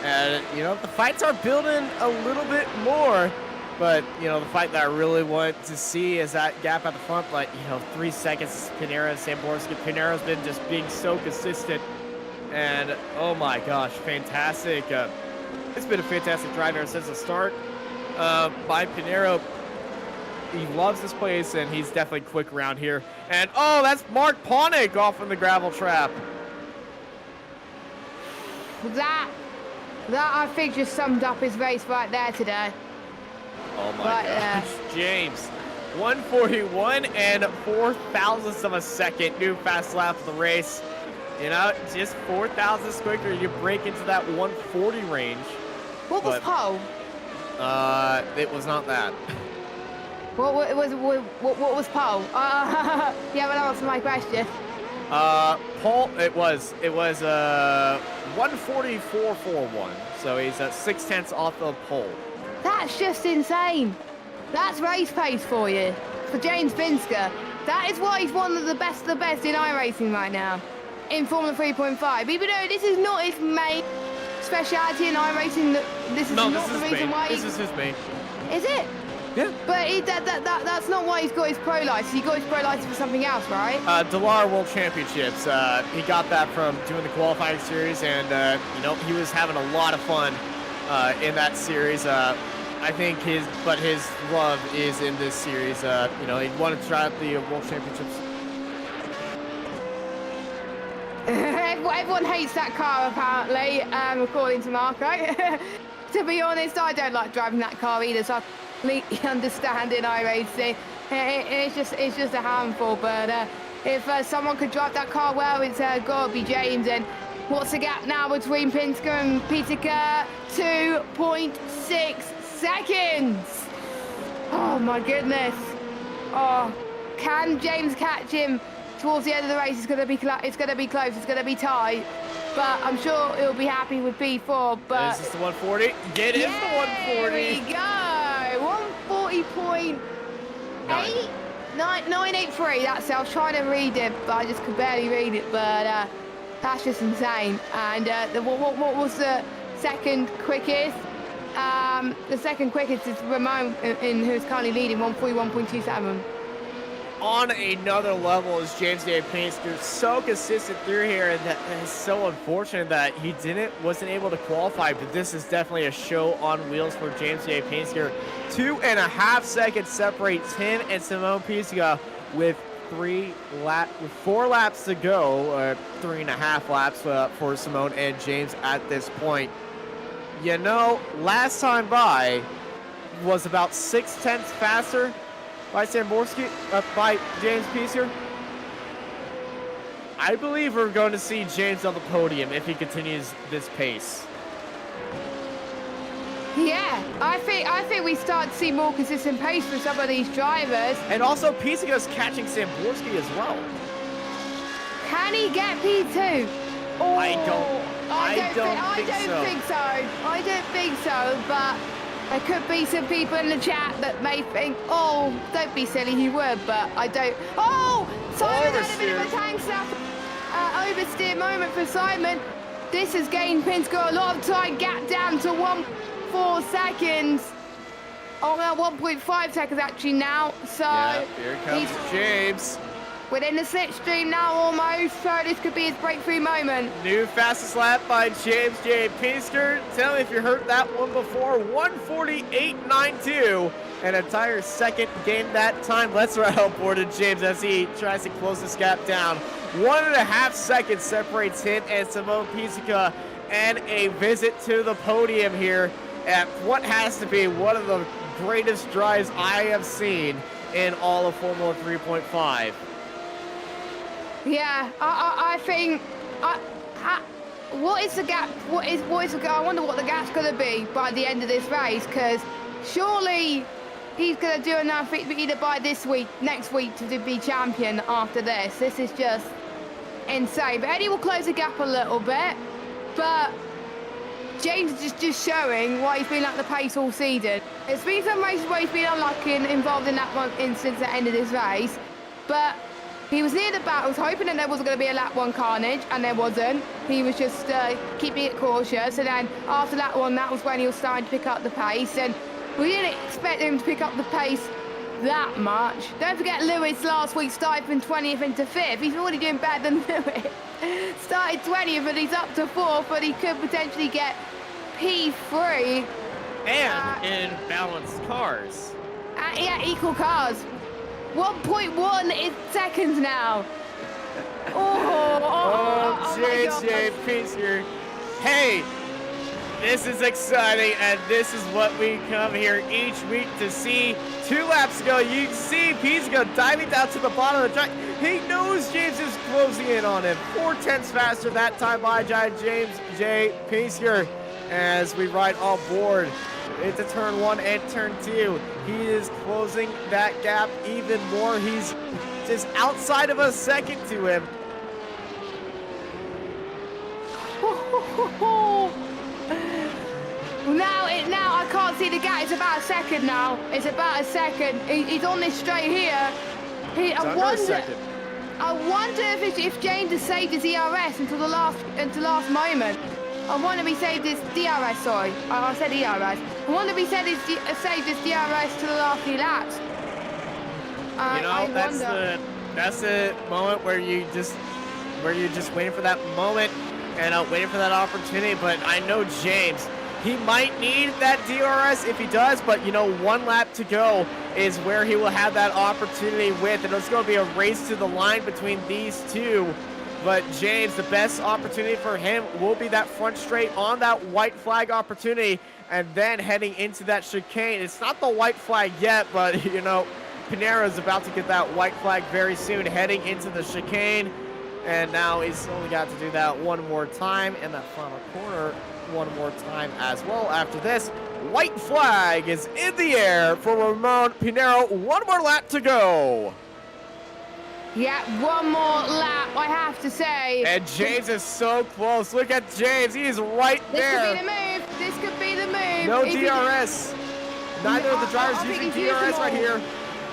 And, the fights are building a little bit more. But, the fight that I really want to see is that gap at the front. But, 3 seconds, Pinero and Samborski. Pinero's been just being so consistent. And, oh my gosh, fantastic It's been a fantastic drive ever since the start by Pinero. He loves this place, and he's definitely quick around here. And, oh, that's Mark Ponick off in the gravel trap. That I think just summed up his race right there today. Oh, my gosh. James, 141 and 4 thousandths of a second. New fast lap of the race. You know, just 4 thousandths quicker. You break into that 140 range. What was pole? It was not that. What was pole? You haven't answered my question. Pole, it was 144.41. So he's at 0.6 off the pole. That's just insane. That's race pace for you, for James Pinsker. That is why he's one of the best in iRacing right now, in Formula 3.5. Even though this is not his main speciality in iRacing, this is not the reason why this is his main. Is it? Yeah. But that's not why he's got his pro license. He got his pro license for something else, right? Delar World Championships. He got that from doing the qualifying series, and you know, he was having a lot of fun in that series. I think his love is in this series. You know, he wanted to try out the World Championships. Everyone hates that car, apparently, according to Marco. To be honest, I don't like driving that car either, so I completely understand in iRacing. It's just a handful, but if someone could drive that car well, it's got to be James. And what's the gap now between Pinsker and Pinsker? 2.6 seconds. Oh my goodness. Oh, can James catch him towards the end of the race? It's going to be close. It's going to be tight. But I'm sure he'll be happy with P4. But is this the 140? It is the 140. There we go. 140.983. That's it. I was trying to read it, but I just could barely read it. But that's just insane. And what was the second quickest? The second quickest is Ramon, who's currently leading 141.27. On another level is James J. Pinsker, so consistent through here, and that is so unfortunate that he wasn't able to qualify. But this is definitely a show on wheels for James J. Pinsker. 2.5 seconds separates him and Simone Pinsker with 4 laps to go, 3.5 laps for Simone and James at this point. You know, last time by was about 0.6 faster by by James Pinsker. I believe we're going to see James on the podium if he continues this pace. Yeah, I think we start to see more consistent pace from some of these drivers. And also, Pinsker catching Samborski as well. Can he get P2? Oh, I don't think so, but there could be some people in the chat that may think, oh, don't be silly, he would, but I don't. Oh, Simon had a bit of a tank stuff. Oversteer moment for Simon. This has gained Pinsker a lot of time, gap down to 1.4 seconds. Oh, no, 1.5 seconds actually now. So yeah, here comes James. Within the slipstream now almost, so this could be his breakthrough moment. New fastest lap by James J. Pinsker. Tell me if you heard that one before. 148.92. An entire second gained that time. Let's ride on board to James as he tries to close this gap down. 1.5 seconds separates him and Simone Pinsker, and a visit to the podium here at what has to be one of the greatest drives I have seen in all of Formula 3.5. Yeah, I think. What is the gap? What is the gap? I wonder what the gap's going to be by the end of this race, because surely he's going to do enough either by next week to be champion after this. This is just insane. But Eddie will close the gap a little bit, but James is just showing why he's been at the pace all season. There's been some races where he's been unlucky and involved in that one instance at the end of this race, but he was near the battles, hoping that there wasn't going to be a lap 1 carnage, and there wasn't. He was just keeping it cautious, and then after that one, that was when he was starting to pick up the pace, and we didn't expect him to pick up the pace that much. Don't forget Lewis last week started from 20th into 5th. He's already doing better than Lewis. Started 20th, and he's up to 4th, but he could potentially get P3. And in balanced cars. Yeah, equal cars. 1.1 is seconds now. Oh JJ Pinsker. Hey, this is exciting, and this is what we come here each week to see. 2 laps ago, you see Pinsker diving down to the bottom of the track. He knows James is closing in on him. 4/10 faster that time by James J. Pinsker as we ride on board into turn 1 and turn 2. He is closing that gap even more. He's just outside of a second to him. Now I can't see the gap. It's about a second now. It's about a second. He's on this straight here. I wonder if James has saved his ERS until the last moment. I wonder if he saved his DRS. Sorry, I said ERS. I wonder if he saved his DRS to the last few laps. That's the moment where you're just waiting for that moment and waiting for that opportunity. But I know James. He might need that DRS if he does, but 1 lap to go is where he will have that opportunity with, and it's going to be a race to the line between these two. But James, the best opportunity for him will be that front straight on that white flag opportunity, and then heading into that chicane. It's not the white flag yet, but Pinero is about to get that white flag very soon, heading into the chicane, and now he's only got to do that one more time in that final corner. One more time as well. After this, white flag is in the air for Ramon Pinero. 1 more lap to go. Yeah, 1 more lap, I have to say. And James is so close. Look at James. He is right there. This could be the move. No DRS. Neither of the drivers using DRS right here.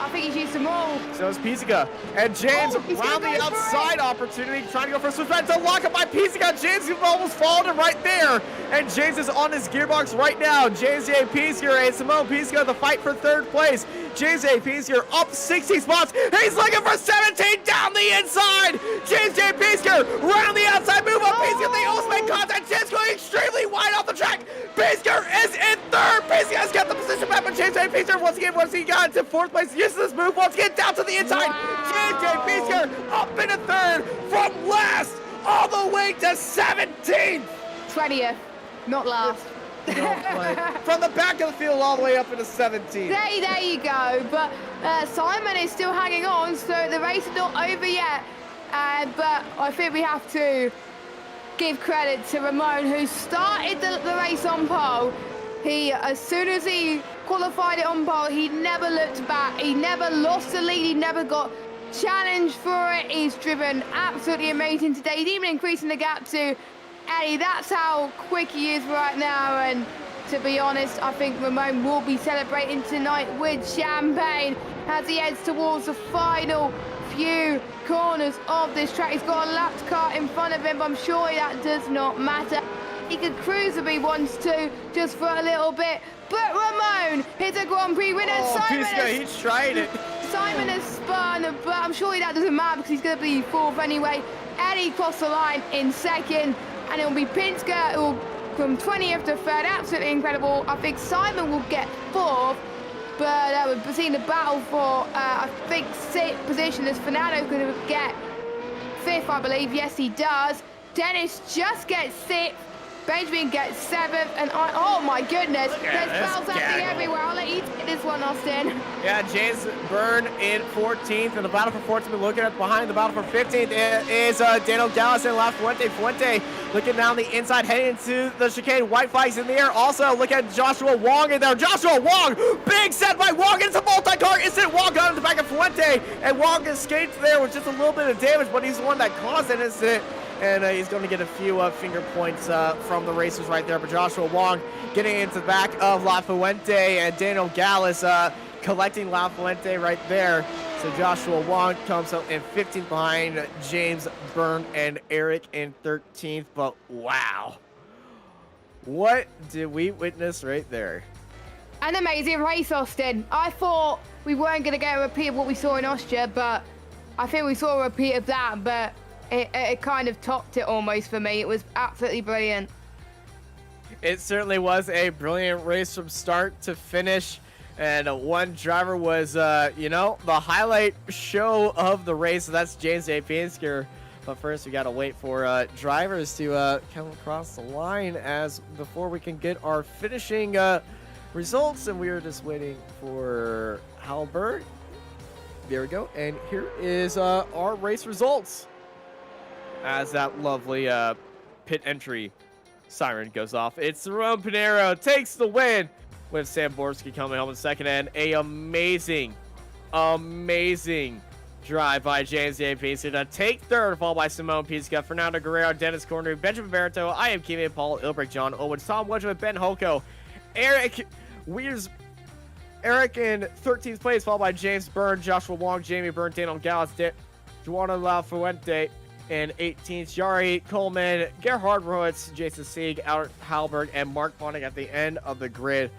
I think he's used them all. So is Pinsker. And James around the outside opportunity, trying to go for a switch back to lock up by Pinsker. James almost followed him right there. And James is on his gearbox right now. James J. Pinsker and Simone Pinsker, the fight for 3rd place. James J. Pinsker up 60 spots. He's looking for 17 down the inside. James J. Pinsker around the outside, move up. Pinsker, they almost make contact. James going extremely wide off the track. Pinsker is in 3rd. Pinsker has got the position back, but James J. Pinsker once he got into 4th place. Uses this move once again down to the inside. James J. Pinsker up into 3rd from last all the way to 17th. 20th, not last. From the back of the field all the way up into 17. There you go. But Simon is still hanging on, so the race is not over yet. But I think we have to give credit to Ramon, who started the race on pole. As soon as he qualified it on pole, he never looked back. He never lost the lead. He never got challenged for it. He's driven absolutely amazing today. He's even increasing the gap to Eddie. That's how quick he is right now. And to be honest, I think Ramon will be celebrating tonight with champagne as he heads towards the final few corners of this track. He's got a lapped car in front of him, but I'm sure that does not matter. He could cruise if he wants to, just for a little bit. But Ramon is a Grand Prix winner. He's tried it. Simon has spun, but I'm sure that doesn't matter because he's going to be 4th anyway. Eddie crossed the line in 2nd, and it will be Pinsker who will from 20th to 3rd. Absolutely incredible. I think Simon will get 4th, but we've seen the battle for, I think, 6th position as Fernando going to get 5th, I believe. Yes, he does. Dennis just gets 6th. Benjamin gets 7th, and oh my goodness, there's fouls happening everywhere. I'll let you take this one, Austin. Yeah, James Byrne in 14th, and the battle for 14th, looking at behind the battle for 15th is Daniel Gallas and La Fuente. Fuente looking down the inside, heading into the chicane. White flags in the air. Also, look at Joshua Wong in there. Joshua Wong, big set by Wong. It's a multi-car. Instant Wong got in the back of Fuente, and Wong escaped there with just a little bit of damage, but he's the one that caused an incident. And he's going to get a few finger points from the racers right there. But Joshua Wong getting into the back of La Fuente, and Daniel Gallas collecting La Fuente right there. So Joshua Wong comes up in 15th behind James Byrne and Eric in 13th. But wow, what did we witness right there? An amazing race, Austin. I thought we weren't going to get a repeat of what we saw in Austria, but I think we saw a repeat of that. But it kind of topped it almost for me. It was absolutely brilliant. It certainly was a brilliant race from start to finish. And one driver was, you know, the highlight show of the race. So that's James A. Pinsker. But first, we got to wait for drivers to come across the line before we can get our finishing results. And we are just waiting for Halberg. There we go. And here is our race results. As that lovely pit entry siren goes off. It's Ramon Pinero takes the win, with Sam Borski coming home in second, and a amazing drive by James A. Pinsker to take third, followed by Simone Pinsker, Fernando Guerrero, Dennis Cornery, Benjamin Barreto, I am Kimi, Paul Ilbrick, John Owens, Tom Wedgwood, Ben Holko, Eric Weirs, Eric in 13th place, followed by James Byrne, Joshua Wong, Jamie Byrne, Daniel Gallas, Juana La Fuente, and 18th, Yari Coleman, Gerhard Roitz, Jason Sieg, Albert Halberg, and Mark Pontic at the end of the grid.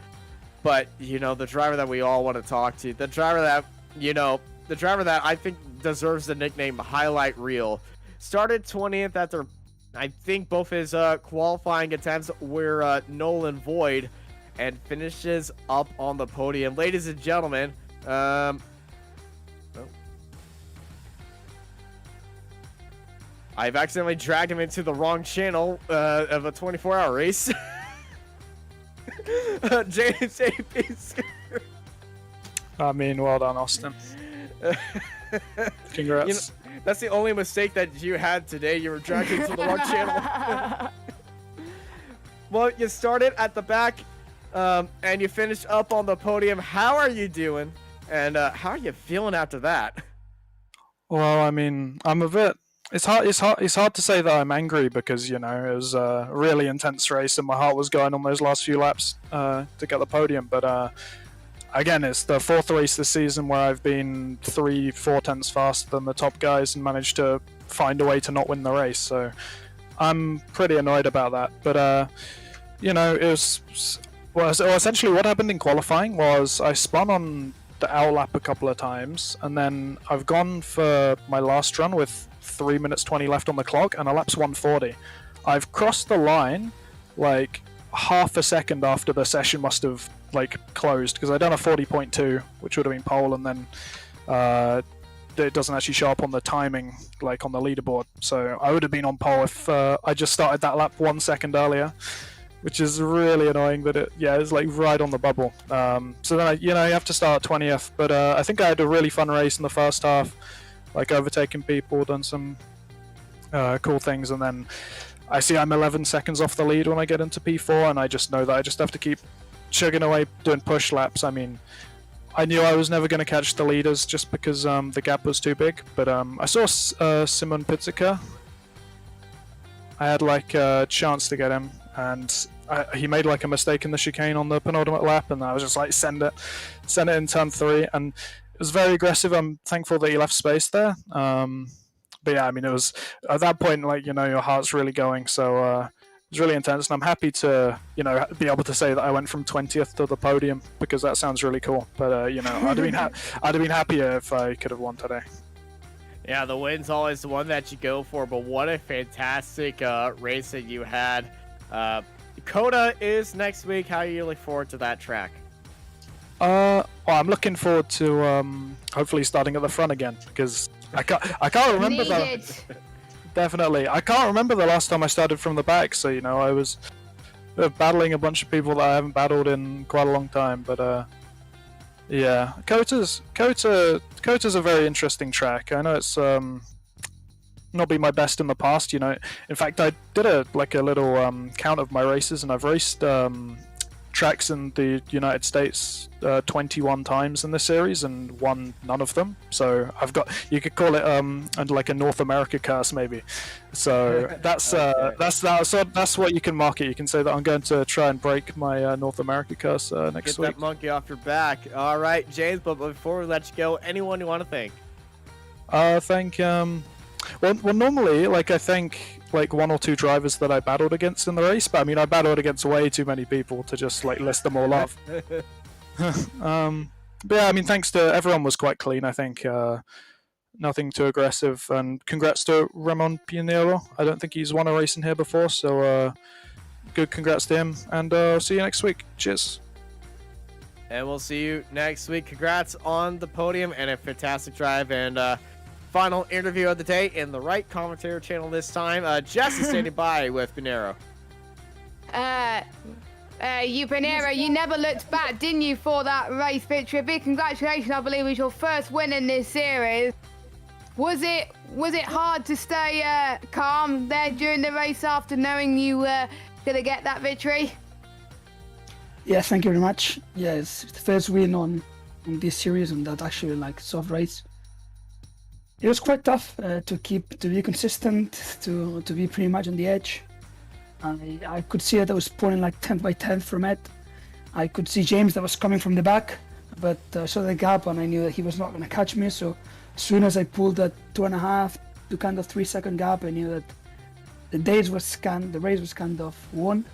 But, you know, the driver that we all want to talk to, the driver that I think deserves the nickname Highlight Reel, started 20th after, I think, both his qualifying attempts were null and void, and finishes up on the podium. Ladies and gentlemen, I've accidentally dragged him into the wrong channel of a 24-hour race. James A. Pinsker. I mean, well done, Austin. Congrats. You know, that's the only mistake that you had today. You were dragged into the wrong channel. Well, you started at the back, and you finished up on the podium. How are you doing? And how are you feeling after that? Well, I mean, I'm a bit. It's hard to say that I'm angry because, you know, it was a really intense race and my heart was going on those last few laps to get the podium. But again, it's the fourth race this season where I've been 3-4 tenths faster than the top guys and managed to find a way to not win the race. So I'm pretty annoyed about that. But, you know, essentially what happened in qualifying was I spun on the outlap a couple of times, and then I've gone for my last run with 3 minutes 20 left on the clock, and a lap's 140. I've crossed the line like half a second after the session must have like closed, because I'd done a 40.2, which would have been pole, and then it doesn't actually show up on the timing like on the leaderboard. So I would have been on pole if I just started that lap 1 second earlier, which is really annoying that it's like right on the bubble. So then you have to start 20th, but I think I had a really fun race in the first half, like overtaking people, done some cool things, and then I see I'm 11 seconds off the lead when I get into P4, and I just know that I just have to keep chugging away doing push laps. I mean, I knew I was never going to catch the leaders just because the gap was too big, but I saw Simon Pizzica. I had like a chance to get him, and he made like a mistake in the chicane on the penultimate lap, and I was just like send it in turn 3, and it was very aggressive. I'm thankful that he left space there. But yeah, I mean, it was at that point, like, you know, your heart's really going. So it was really intense, and I'm happy to, you know, be able to say that I went from 20th to the podium, because that sounds really cool. But you know, I'd have been happier if I could have won today. Yeah, the win's always the one that you go for. But what a fantastic race that you had. Coda is next week. How do you look forward to that track? Well, I'm looking forward to hopefully starting at the front again, because I can't remember that. Definitely, I can't remember the last time I started from the back. So, you know, I was battling a bunch of people that I haven't battled in quite a long time. But yeah, Kota's a very interesting track. I know it's not been my best in the past. You know, in fact, I did a little count of my races, and I've raced tracks in the United States 21 times in this series and won none of them. So I've got, you could call it like a North America curse maybe. So that's that's what you can mark it. You can say that I'm going to try and break my North America curse next week. Get that monkey off your back. All right, James, but before we let you go, anyone you want to thank? Well, normally, like, I think like 1 or 2 drivers that I battled against in the race, but I mean, I battled against way too many people to just like list them all off. But yeah, I mean, thanks to everyone was quite clean. I think nothing too aggressive, and congrats to Ramon Pinero. I don't think he's won a race in here before, so good congrats to him, and see you next week. Cheers. And we'll see you next week. Congrats on the podium and a fantastic drive. And final interview of the day in the right commentator channel this time. Jess is standing by with Pinero. You Pinero, you never looked back, didn't you, for that race victory? Big congratulations, I believe it was your first win in this series. Was it hard to stay calm there during the race after knowing you were going to get that victory? Yes, thank you very much. Yeah, it's the first win on this series, and that actually like soft race. It was quite tough to be consistent, to be pretty much on the edge. I could see that I was pulling like 10th by 10th from it. I could see James that was coming from the back, but I saw the gap and I knew that he was not going to catch me. So as soon as I pulled that 2.5 to kind of 3 second gap, I knew that the race was kind of won.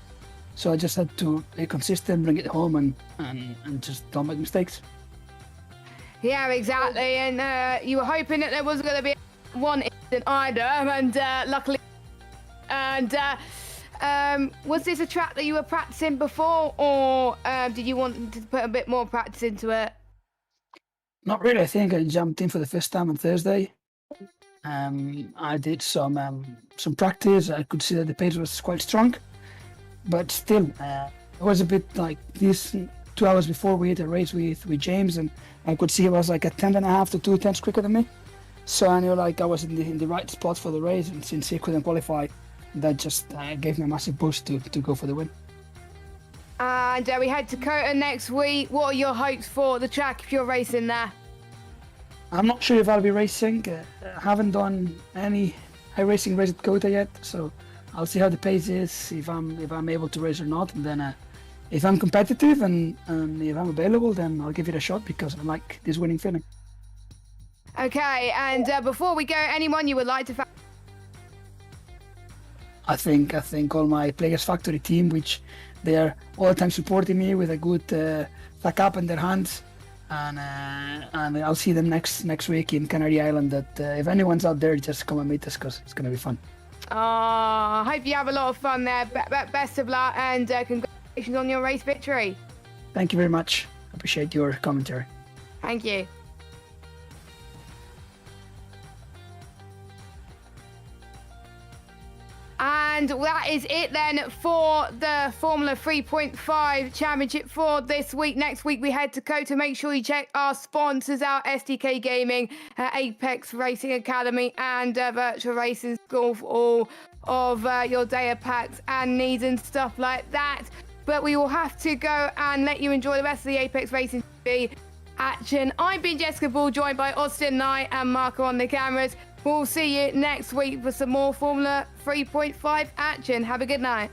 So I just had to be consistent, bring it home, and just don't make mistakes. Yeah, exactly. And you were hoping that there wasn't going to be one incident either, and luckily. And was this a track that you were practicing before, or did you want to put a bit more practice into it? Not really. I think I jumped in for the first time on Thursday. I did some practice. I could see that the pace was quite strong, but still, it was a bit like this. 2 hours before we had a race with James, and I could see it was like a 10.5 to 2 tenths quicker than me. So I knew like I was in the right spot for the race, and since he couldn't qualify, that just gave me a massive boost to go for the win. And we head to Kota next week. What are your hopes for the track if you're racing there? I'm not sure if I'll be racing. I haven't done any iRacing race at Kota yet, so I'll see how the pace is, if I'm able to race or not, and then if I'm competitive and if I'm available, then I'll give it a shot because I like this winning feeling. Okay, and before we go, anyone you would like to I think all my Players Factory team, which they are all the time supporting me with a good back up in their hands, and I'll see them next week in Canary Island. That if anyone's out there, just come and meet us because it's gonna be fun. I hope you have a lot of fun there. Best of luck and congratulations on your race victory. Thank you very much. Appreciate your commentary. Thank you. And that is it then for the Formula 3.5 Championship for this week. Next week we head to Kota. Make sure you check our sponsors out: SDK Gaming, Apex Racing Academy, and Virtual Racing School for all of your data packs and needs and stuff like that. But we will have to go and let you enjoy the rest of the Apex Racing TV action. I've been Jessica Ball, joined by Austin Knight and Marco on the cameras. We'll see you next week for some more Formula 3.5 action. Have a good night.